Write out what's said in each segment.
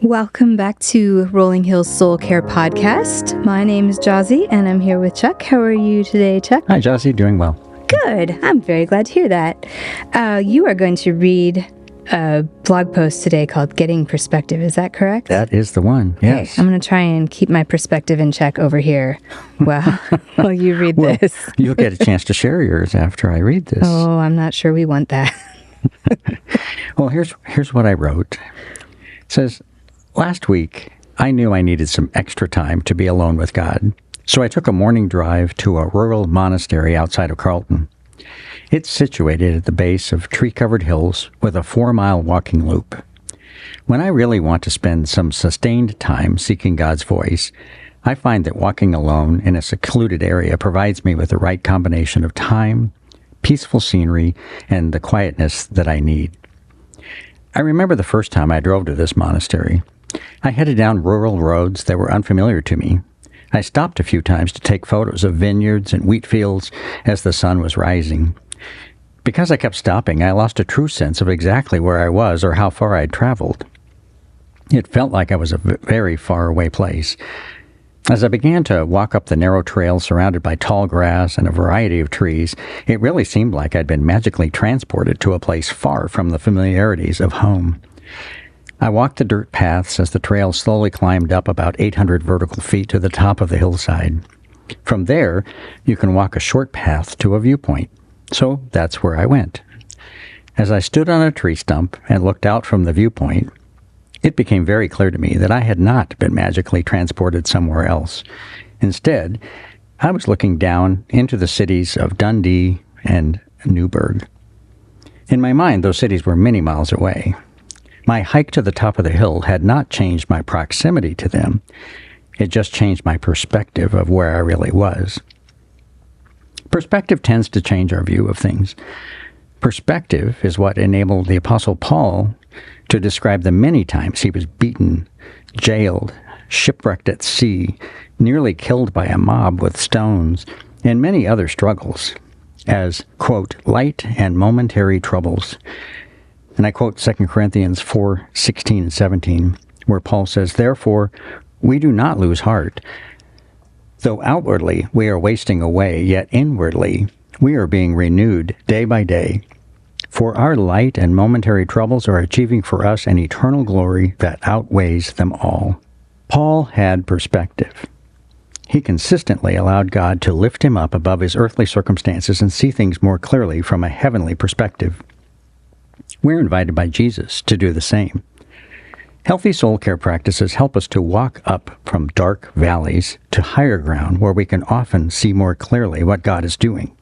Welcome back to Rolling Hills Soul Care Podcast. My name is Jazzy, and I'm here with Chuck. How are you today, Chuck? Hi, Jazzy. Doing well. Good. I'm very glad to hear that. You are going to read a blog post today called Getting Perspective. Is that correct? That is the one, yes. Okay, I'm going to try and keep my perspective in check over here while you read this. You'll get a chance to share yours after I read this. Oh, I'm not sure we want that. Well, here's what I wrote. It says, last week, I knew I needed some extra time to be alone with God, so I took a morning drive to a rural monastery outside of Carlton. It's situated at the base of tree-covered hills with a 4-mile walking loop. When I really want to spend some sustained time seeking God's voice, I find that walking alone in a secluded area provides me with the right combination of time, peaceful scenery, and the quietness that I need. I remember the first time I drove to this monastery. I headed down rural roads that were unfamiliar to me. I stopped a few times to take photos of vineyards and wheat fields as the sun was rising. Because I kept stopping, I lost a true sense of exactly where I was or how far I'd traveled. It felt like I was a very far away place. As I began to walk up the narrow trail surrounded by tall grass and a variety of trees, it really seemed like I'd been magically transported to a place far from the familiarities of home. I walked the dirt paths as the trail slowly climbed up about 800 vertical feet to the top of the hillside. From there, you can walk a short path to a viewpoint. So that's where I went. As I stood on a tree stump and looked out from the viewpoint, it became very clear to me that I had not been magically transported somewhere else. Instead, I was looking down into the cities of Dundee and Newburgh. In my mind, those cities were many miles away. My hike to the top of the hill had not changed my proximity to them. It just changed my perspective of where I really was. Perspective tends to change our view of things. Perspective is what enabled the Apostle Paul to describe the many times he was beaten, jailed, shipwrecked at sea, nearly killed by a mob with stones, and many other struggles as, quote, light and momentary troubles. And I quote 2 Corinthians 4:16 and 17, where Paul says, therefore, we do not lose heart. Though outwardly we are wasting away, yet inwardly we are being renewed day by day. For our light and momentary troubles are achieving for us an eternal glory that outweighs them all. Paul had perspective. He consistently allowed God to lift him up above his earthly circumstances and see things more clearly from a heavenly perspective. We're invited by Jesus to do the same. Healthy soul care practices help us to walk up from dark valleys to higher ground where we can often see more clearly what God is doing.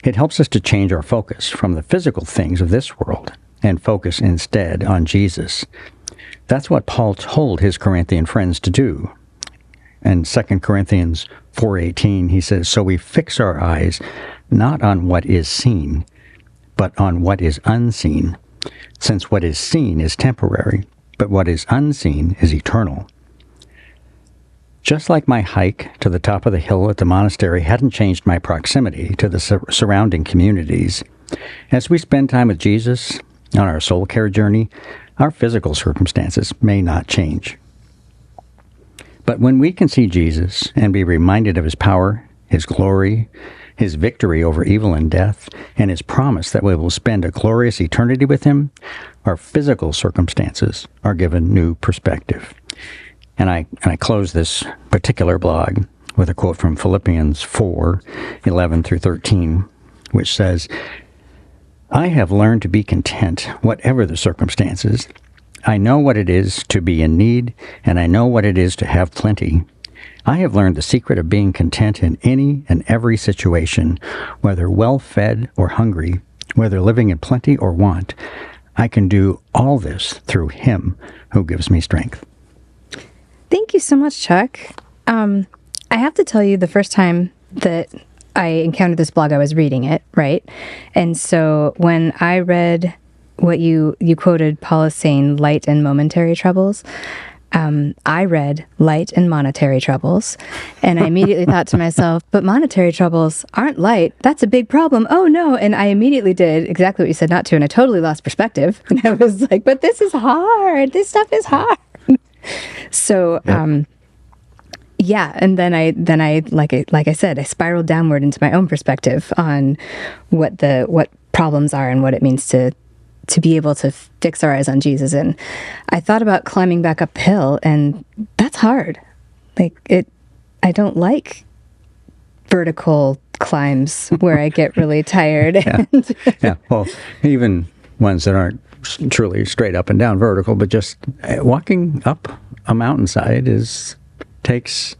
It helps us to change our focus from the physical things of this world and focus instead on Jesus. That's what Paul told his Corinthian friends to do. In 2 Corinthians 4:18, he says, so we fix our eyes not on what is seen, but on what is unseen, since what is seen is temporary, but what is unseen is eternal. Just like my hike to the top of the hill at the monastery hadn't changed my proximity to the surrounding communities, as we spend time with Jesus on our soul care journey, our physical circumstances may not change. But when we can see Jesus and be reminded of his power, his glory, his victory over evil and death, and his promise that we will spend a glorious eternity with him, our physical circumstances are given new perspective. And I close this particular blog with a quote from Philippians 4:11 through 13, which says, I have learned to be content, whatever the circumstances. I know what it is to be in need, and I know what it is to have plenty. I have learned the secret of being content in any and every situation, whether well-fed or hungry, whether living in plenty or want. I can do all this through him who gives me strength. Thank you so much, Chuck. I have to tell you, the first time that I encountered this blog, I was reading it, right? And so when I read what you quoted Paul as saying, light and momentary troubles, I read Light and Monetary Troubles, and I immediately thought to myself, but monetary troubles aren't light. That's a big problem. Oh, no. And I immediately did exactly what you said not to, and I totally lost perspective. And I was like, but this is hard. This stuff is hard. So, yeah, and then I like I said, I spiraled downward into my own perspective on what problems are and what it means to be able to fix our eyes on Jesus. And I thought about climbing back uphill, and that's hard. I don't like vertical climbs where I get really tired. Yeah. Well, even ones that aren't truly straight up and down vertical, but just walking up a mountainside takes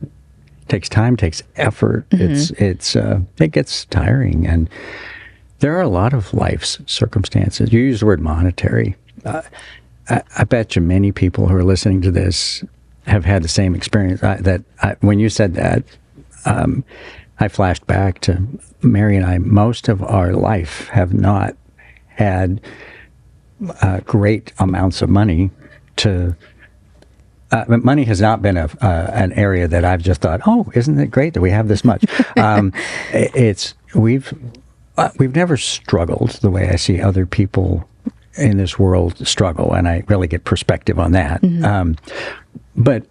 time, takes effort. It gets tiring, and there are a lot of life's circumstances. You use the word monetary. I bet you many people who are listening to this have had the same experience. When you said that, I flashed back to Mary and I. Most of our life have not had great amounts of money to. Money has not been an area that I've just thought, oh, isn't it great that we have this much? We've never struggled the way I see other people in this world struggle, and I really get perspective on that. But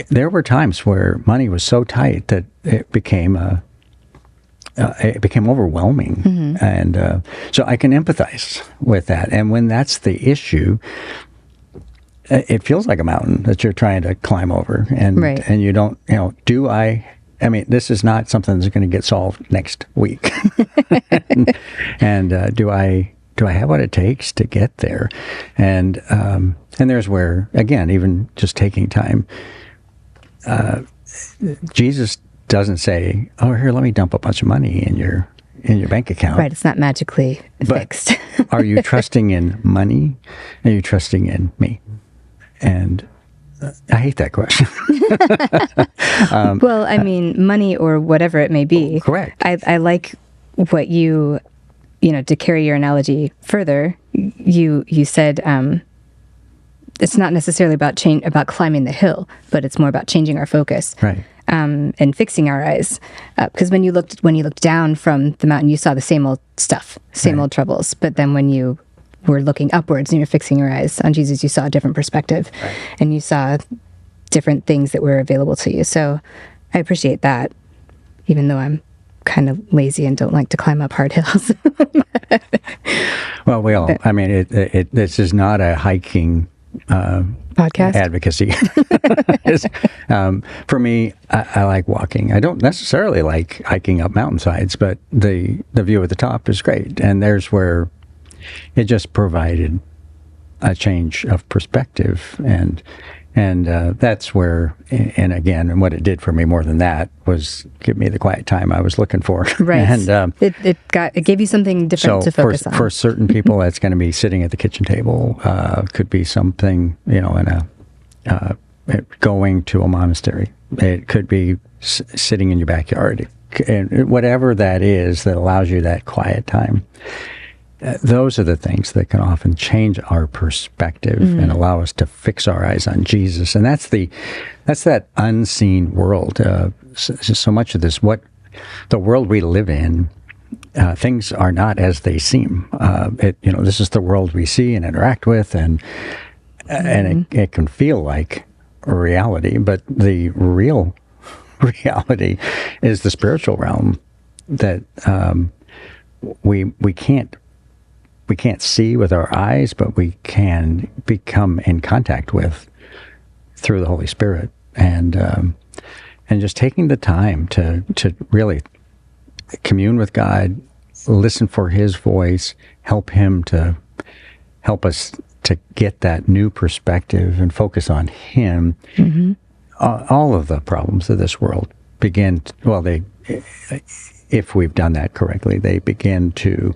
there were times where money was so tight that it became overwhelming, and so I can empathize with that. And when that's the issue, it feels like a mountain that you're trying to climb over, and and you don't, I mean, this is not something that's going to get solved next week. and do I have what it takes to get there? And there's where, again, even just taking time, Jesus doesn't say, "Oh, here, let me dump a bunch of money in your bank account." Right. It's not magically fixed. Are you trusting in money? Are you trusting in me? And I hate that question. Well, I mean, money or whatever it may be. Correct. I like what you to carry your analogy further. You said it's not necessarily about climbing the hill, but it's more about changing our focus, right? And fixing our eyes. Because when you looked down from the mountain, you saw the same old stuff, same old troubles. But then when you were looking upwards and you're fixing your eyes on Jesus, you saw a different perspective, and you saw different things that were available to you. So I appreciate that, even though I'm kind of lazy and don't like to climb up hard hills. Well, we all, I mean, this is not a hiking podcast advocacy. For me, I like walking. I don't necessarily like hiking up mountainsides, but the view at the top is great. And there's where it just provided a change of perspective, and that's where, and again, and what it did for me more than that was give me the quiet time I was looking for. Right. And it gave you something different to focus on. For certain people, that's going to be sitting at the kitchen table. Could be something, in going to a monastery. It could be sitting in your backyard, and whatever that is that allows you that quiet time. Those are the things that can often change our perspective and allow us to fix our eyes on Jesus. And that's that unseen world. So much of this, what the world we live in, things are not as they seem. This is the world we see and interact with, and it can feel like a reality. But the real reality is the spiritual realm that we can't see with our eyes, but we can become in contact with through the Holy Spirit, and just taking the time to really commune with God, listen for His voice, help us to get that new perspective and focus on Him. All of the problems of this world if we've done that correctly, they begin to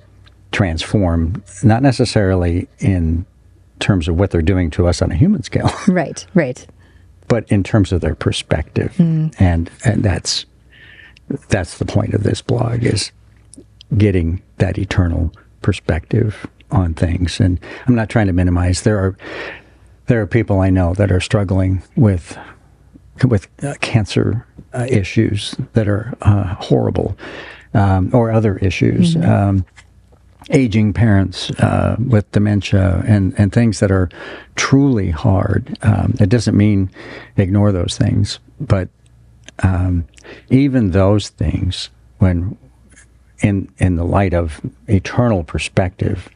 transform, not necessarily in terms of what they're doing to us on a human scale. Right. But in terms of their perspective. And that's the point of this blog, is getting that eternal perspective on things. And I'm not trying to minimize. There There are people I know that are struggling with cancer issues that are horrible, or other issues. Aging parents with dementia and things that are truly hard. It doesn't mean ignore those things, but even those things, when in the light of eternal perspective,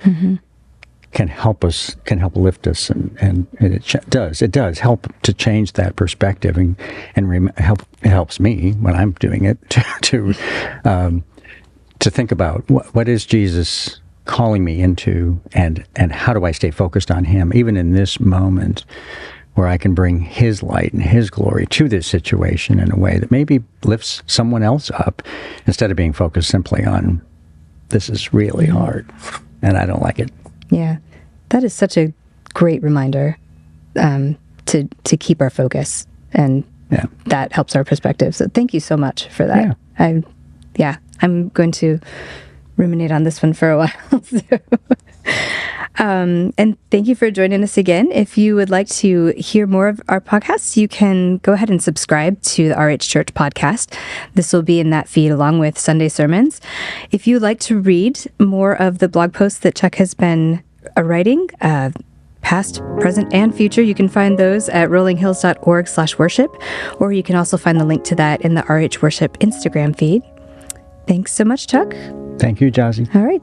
can help lift us, and it does help to change that perspective, and it helps me when I'm doing it to think about what is Jesus calling me into, and how do I stay focused on him, even in this moment where I can bring his light and his glory to this situation in a way that maybe lifts someone else up, instead of being focused simply on, this is really hard and I don't like it. Yeah, that is such a great reminder to keep our focus, and that helps our perspective. So thank you so much for that. I'm going to ruminate on this one for a while. And thank you for joining us again. If you would like to hear more of our podcasts, you can go ahead and subscribe to the RH Church podcast. This will be in that feed along with Sunday sermons. If you'd like to read more of the blog posts that Chuck has been writing, past, present, and future, you can find those at rollinghills.org/worship, or you can also find the link to that in the RH Worship Instagram feed. Thanks so much, Chuck. Thank you, Jazzy. All right.